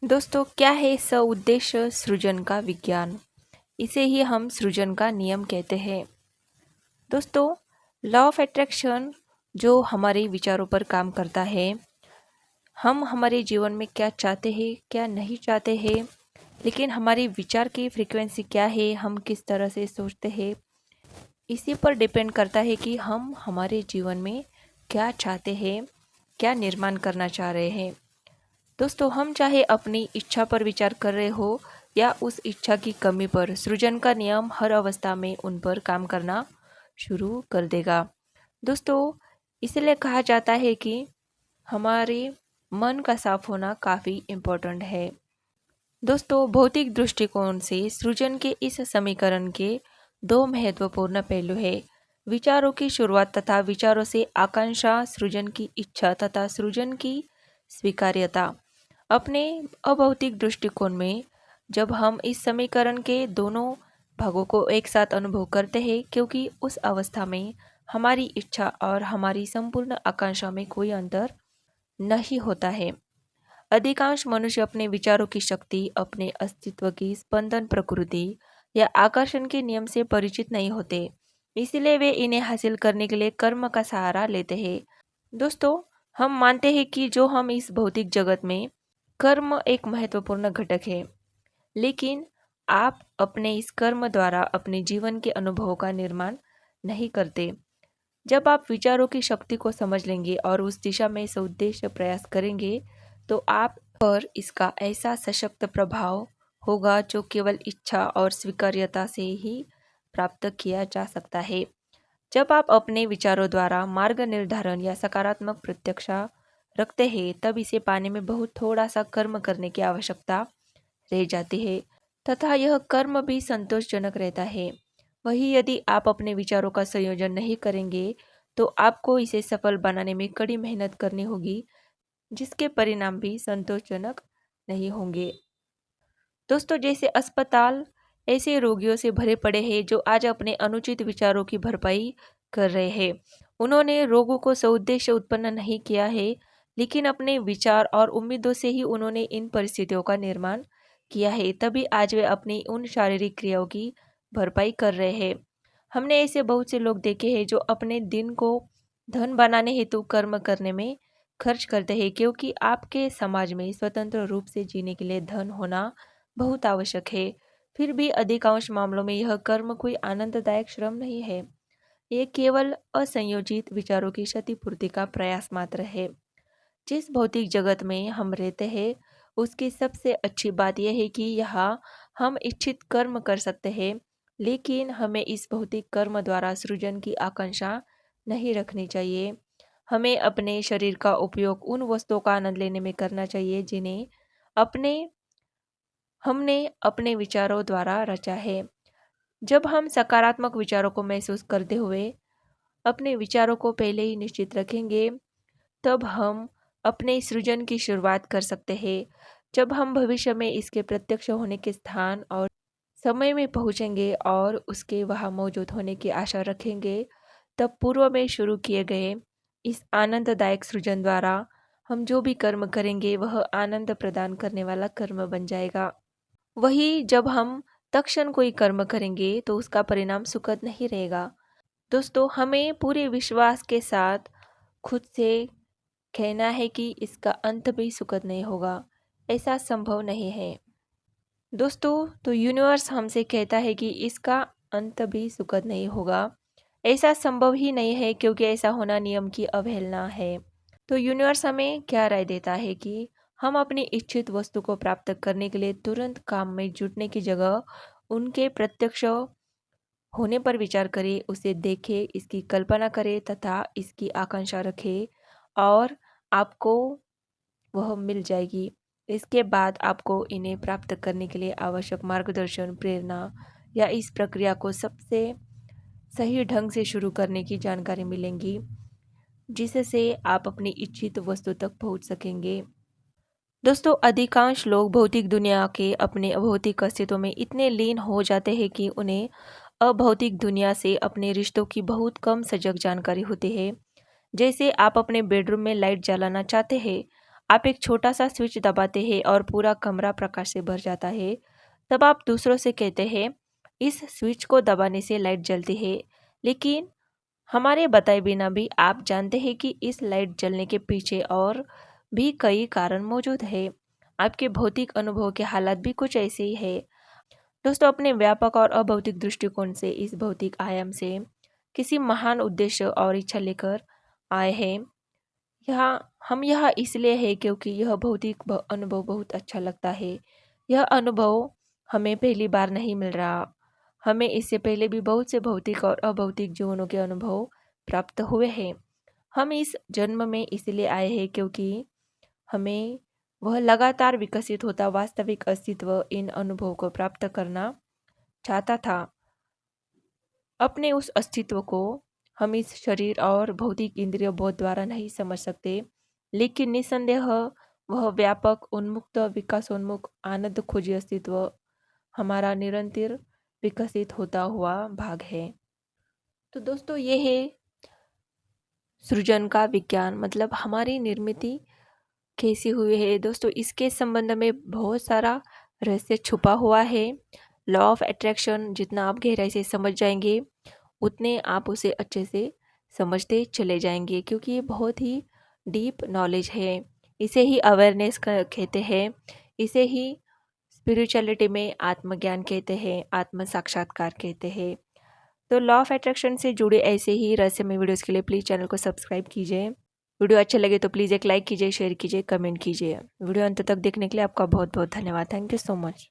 दोस्तों, क्या है सउद्देश्य सृजन का विज्ञान? इसे ही हम सृजन का नियम कहते हैं। दोस्तों, लॉ ऑफ अट्रैक्शन जो हमारे विचारों पर काम करता है। हम हमारे जीवन में क्या चाहते हैं, क्या नहीं चाहते हैं, लेकिन हमारी विचार की फ्रीक्वेंसी क्या है, हम किस तरह से सोचते हैं, इसी पर डिपेंड करता है कि हम हमारे जीवन में क्या चाहते हैं, क्या निर्माण करना चाह रहे हैं। दोस्तों, हम चाहे अपनी इच्छा पर विचार कर रहे हो या उस इच्छा की कमी पर, सृजन का नियम हर अवस्था में उन पर काम करना शुरू कर देगा। दोस्तों, इसलिए कहा जाता है कि हमारे मन का साफ होना काफ़ी इम्पोर्टेंट है। दोस्तों, भौतिक दृष्टिकोण से सृजन के इस समीकरण के दो महत्वपूर्ण पहलू हैं। विचारों की शुरुआत तथा विचारों से आकांक्षा, सृजन की इच्छा तथा सृजन की स्वीकार्यता। अपने अभौतिक दृष्टिकोण में जब हम इस समीकरण के दोनों भागों को एक साथ अनुभव करते हैं, क्योंकि उस अवस्था में हमारी इच्छा और हमारी संपूर्ण आकांक्षा में कोई अंतर नहीं होता है। अधिकांश मनुष्य अपने विचारों की शक्ति, अपने अस्तित्व की स्पंदन प्रकृति या आकर्षण के नियम से परिचित नहीं होते, इसलिए वे इन्हें हासिल करने के लिए कर्म का सहारा लेते हैं। दोस्तों, हम मानते हैं कि जो हम इस भौतिक जगत में कर्म एक महत्वपूर्ण घटक है, लेकिन आप अपने इस कर्म द्वारा अपने जीवन के अनुभवों का निर्माण नहीं करते। जब आप विचारों की शक्ति को समझ लेंगे और उस दिशा में सउद्देश्य प्रयास करेंगे, तो आप पर इसका ऐसा सशक्त प्रभाव होगा जो केवल इच्छा और स्वीकार्यता से ही प्राप्त किया जा सकता है। जब आप अपने विचारों द्वारा मार्ग निर्धारण या सकारात्मक प्रत्याशा रखते हैं, तब इसे पाने में बहुत थोड़ा सा कर्म करने की आवश्यकता रह जाती है तथा यह कर्म भी संतोषजनक रहता है। वही यदि आप अपने विचारों का संयोजन नहीं करेंगे, तो आपको इसे सफल बनाने में कड़ी मेहनत करनी होगी, जिसके परिणाम भी संतोषजनक नहीं होंगे। दोस्तों, जैसे अस्पताल ऐसे रोगियों से भरे पड़े हैं जो आज अपने अनुचित विचारों की भरपाई कर रहे हैं। उन्होंने रोगों को सउद्देश्य उत्पन्न नहीं किया है, लेकिन अपने विचार और उम्मीदों से ही उन्होंने इन परिस्थितियों का निर्माण किया है। तभी आज वे अपनी उन शारीरिक क्रियाओं की भरपाई कर रहे हैं। हमने ऐसे बहुत से लोग देखे हैं जो अपने दिन को धन बनाने हेतु कर्म करने में खर्च करते हैं, क्योंकि आपके समाज में स्वतंत्र रूप से जीने के लिए धन होना बहुत आवश्यक है। फिर भी अधिकांश मामलों में यह कर्म कोई आनंददायक श्रम नहीं है। ये केवल असंयोजित विचारों की क्षतिपूर्ति का प्रयास मात्र है। जिस भौतिक जगत में हम रहते हैं, उसकी सबसे अच्छी बात यह है कि यहाँ हम इच्छित कर्म कर सकते हैं, लेकिन हमें इस भौतिक कर्म द्वारा सृजन की आकांक्षा नहीं रखनी चाहिए। हमें अपने शरीर का उपयोग उन वस्तुओं का आनंद लेने में करना चाहिए जिन्हें अपने हमने अपने विचारों द्वारा रचा है। जब हम सकारात्मक विचारों को महसूस करते हुए अपने विचारों को पहले ही निश्चित रखेंगे, तब हम अपने सृजन की शुरुआत कर सकते हैं। जब हम भविष्य में इसके प्रत्यक्ष होने के स्थान और समय में पहुंचेंगे और उसके वहां मौजूद होने की आशा रखेंगे, तब पूर्व में शुरू किए गए इस आनंददायक सृजन द्वारा हम जो भी कर्म करेंगे वह आनंद प्रदान करने वाला कर्म बन जाएगा। वही जब हम तत्क्षण कोई कर्म करेंगे तो उसका परिणाम सुखद नहीं रहेगा। दोस्तों, हमें पूरे विश्वास के साथ खुद से कहना है कि इसका अंत भी सुखद नहीं होगा। ऐसा संभव नहीं है। दोस्तों, तो यूनिवर्स हमसे कहता है कि इसका अंत भी सुखद नहीं होगा। ऐसा संभव ही नहीं है, क्योंकि ऐसा होना नियम की अवहेलना है। तो यूनिवर्स हमें क्या राय देता है कि हम अपनी इच्छित वस्तु को प्राप्त करने के लिए तुरंत काम में जुटने की जगह उनके प्रत्यक्ष होने पर विचार करें, उसे देखें, इसकी कल्पना करें तथा इसकी आकांक्षा रखें और आपको वह मिल जाएगी। इसके बाद आपको इन्हें प्राप्त करने के लिए आवश्यक मार्गदर्शन, प्रेरणा या इस प्रक्रिया को सबसे सही ढंग से शुरू करने की जानकारी मिलेंगी, जिससे आप अपनी इच्छित वस्तु तक पहुंच सकेंगे। दोस्तों, अधिकांश लोग भौतिक दुनिया के अपने अभौतिक अस्तित्व में इतने लीन हो जाते हैं कि उन्हें अभौतिक दुनिया से अपने रिश्तों की बहुत कम सजग जानकारी होती है। जैसे आप अपने बेडरूम में लाइट जलाना चाहते हैं, आप एक छोटा सा स्विच दबाते हैं और पूरा कमरा प्रकाश से भर जाता है। तब आप दूसरों से कहते हैं इस स्विच को दबाने से लाइट जलती है, लेकिन हमारे बताए बिना भी आप जानते हैं कि इस लाइट जलने के पीछे और भी कई कारण मौजूद है। आपके भौतिक अनुभव के हालात भी कुछ ऐसे ही है। दोस्तों, अपने व्यापक और अभौतिक दृष्टिकोण से इस भौतिक आयाम से किसी महान उद्देश्य और इच्छा लेकर आए हैं। यह इसलिए है क्योंकि यह भौतिक अनुभव बहुत अच्छा लगता है। यह अनुभव हमें पहली बार नहीं मिल रहा। हमें इससे पहले भी बहुत से भौतिक और अभौतिक जीवनों के अनुभव प्राप्त हुए हैं। हम इस जन्म में इसलिए आए हैं क्योंकि हमें वह लगातार विकसित होता वास्तविक अस्तित्व इन अनुभव को प्राप्त करना चाहता था। अपने उस अस्तित्व को हम इस शरीर और भौतिक इंद्रिय बोध द्वारा नहीं समझ सकते, लेकिन निसंदेह वह व्यापक उन्मुक्त विकासोन्मुख आनंद खोजी अस्तित्व हमारा निरंतर विकसित होता हुआ भाग है। तो दोस्तों, ये है सृजन का विज्ञान, मतलब हमारी निर्मित कैसी हुई है। दोस्तों, इसके संबंध में बहुत सारा रहस्य छुपा हुआ है। लॉ ऑफ अट्रैक्शन जितना आप गहराई से समझ जाएंगे, उतने आप उसे अच्छे से समझते चले जाएंगे, क्योंकि ये बहुत ही डीप नॉलेज है। इसे ही अवेयरनेस कहते हैं, इसे ही स्पिरिचुअलिटी में आत्मज्ञान कहते हैं, आत्म साक्षात्कार कहते हैं। तो लॉ ऑफ अट्रैक्शन से जुड़े ऐसे ही रहस्यमय वीडियोस के लिए प्लीज़ चैनल को सब्सक्राइब कीजिए। वीडियो अच्छा लगे तो प्लीज़ एक लाइक कीजिए, शेयर कीजिए, कमेंट कीजिए। वीडियो अंत तक देखने के लिए आपका बहुत बहुत धन्यवाद। Thank you so much.